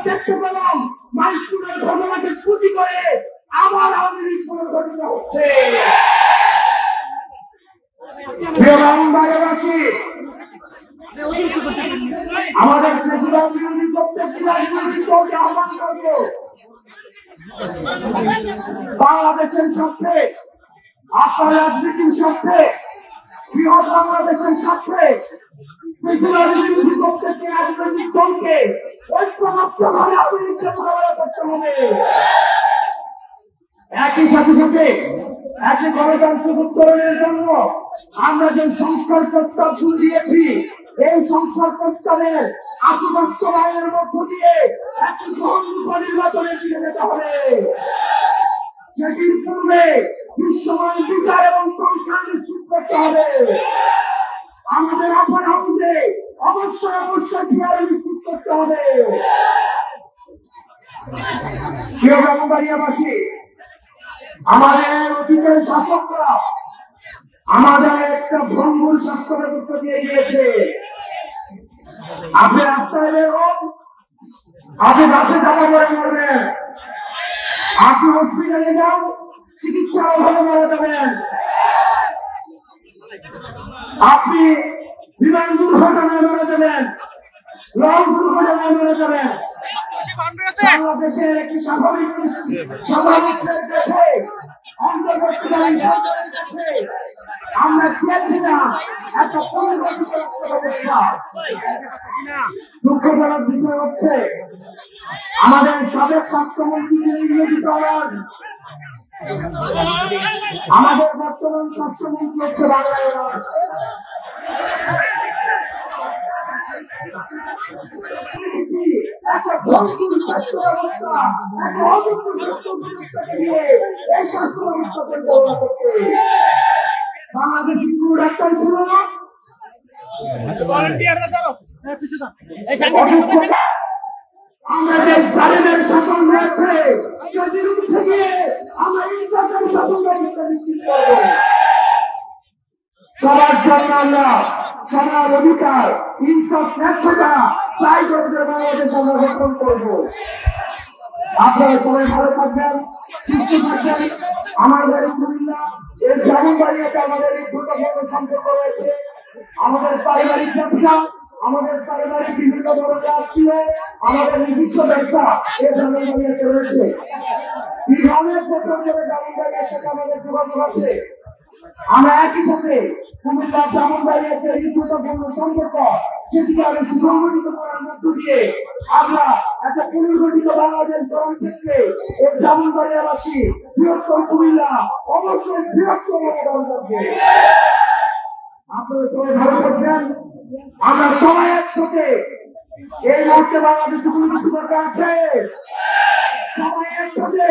দেখতে পেলাম মাইস্কুলের ঘটনাকে পুঁজি করে আবার আওয়ামী লীগ পুনর্গঠিত হচ্ছে। প্রিয় বাংলাদেশবাসী, আমাদের ফেসিবাদ বিরোধী প্রত্যেকটি রাজনৈতিক দলকে আহ্বান করব, বাংলাদেশের স্বার্থে, আপনার রাজনীতির স্বার্থে, বৃহৎ বাংলাদেশের স্বার্থে ফেসিবাদ বিরোধী প্রত্যেকটি রাজনৈতিক দলকে ঐক্যবদ্ধভাবে আওয়ামী লীগকে মোকাবেলা করতে হবে। একই সাথে সাথে একটি গণতান্ত্রিক উত্তরণের জন্য আমরা যে সংস্কার প্রস্তাব দিয়েছি, এই সংস্কার প্রস্তাবের আশু বাস্তবায়নের মধ্য দিয়ে একটি গ্রহণযোগ্য নির্বাচনের দিকে যেতে হবে। সেটির পূর্বে বিশ্বমান বিচার এবং সংস্কার নিশ্চিত করতে হবে। আমাদের আপার হাউসে অবশ্যই বিচার নিশ্চিত করতে হবে। প্রিয় ব্রাহ্মণবাড়িয়াবাসী, আমাদের অতীতের শাসকরা আমাদের একটা ভঙ্গুর স্বাস্থ্য ব্যবস্থা দিয়ে গিয়েছে। আপনি রাস্তায় বের হন, আপনি বাসে চাপা পড়ে মরবেন, আপনি হসপিটালে যান, চিকিৎসার অভাবে মারা যাবেন, আপনি বিমান দুর্ঘটনায় মারা যাবেন, লঞ্চ দুর্ঘটনায় মারা যাবেন। বাংলাদেশের একটি স্বাভাবিক দেশে অন্তর্বর্তীকালীন সরকারের কাছে আমরা চেয়েছি না একটা পরিবর্তিত ব্যবস্থা। দুঃখজনক বিষয় হচ্ছে আমাদের সাবেক স্বাস্থ্যমন্ত্রী নিয়োজিত আওয়াজ, আমাদের বর্তমান স্বাস্থ্যমন্ত্রী হচ্ছে বাংলায় আওয়াজ। স্বাস্থ্য ব্যবস্থা এই স্বাস্থ্য ব্যবস্থা পরিচালনা করতে বাংলাদেশি কোনো ডাক্তার ছিল না। আমরা যে জালেমের শাসন রয়েছে সে বিরুদ্ধে গিয়ে আমরা ইনসাফের শাসন ব্যবস্থা নিশ্চিত করব। সবার জন্য আমরা সবার অধিকার, ইনসাফ, ন্যায্যতা চাই করতে বাংলাদেশ আমরা গঠন করব। আপনারা সবাই ভালো থাকবেন, সুস্থ থাকবেন। আমাদের কুমিল্লা এর ব্রাহ্মণবাড়িয়াতে আমাদের এই গুরুত্বপূর্ণ সম্পর্ক রয়েছে। আমাদের পারিবারিক ব্যবসা, আমাদের পারিবারিক বিভিন্ন বড় রাষ্ট্রীয়, আমাদের নিজস্ব ব্যবসা এই ব্রাহ্মণবাড়িয়াতে রয়েছে। অনেক বছর ধরে ব্রাহ্মণবাড়িয়ার সাথে আমাদের যোগাযোগ আছে। আমরা একই সাথে কুমিল্লা ব্রাহ্মণবাড়িয়ার যে গুরুত্বপূর্ণ সম্পর্ক সেটিকে আরো সুসংগঠিত করার মধ্য দিয়ে আমরা একটা পুনর্গঠিত বাংলাদেশ গঠন ক্ষেত্রে এই ব্রাহ্মণবাড়িয়াবাসী বৃহত্তর কুমিল্লা অবশ্যই বৃহত্তম অবদান করবে। আপনারা সবাই ভালো থাকবেন। আমরা সবাই একসাথে এই মুহূর্তে বাংলাদেশে কোনো কিছু দরকার আছে, সবাই একসাথে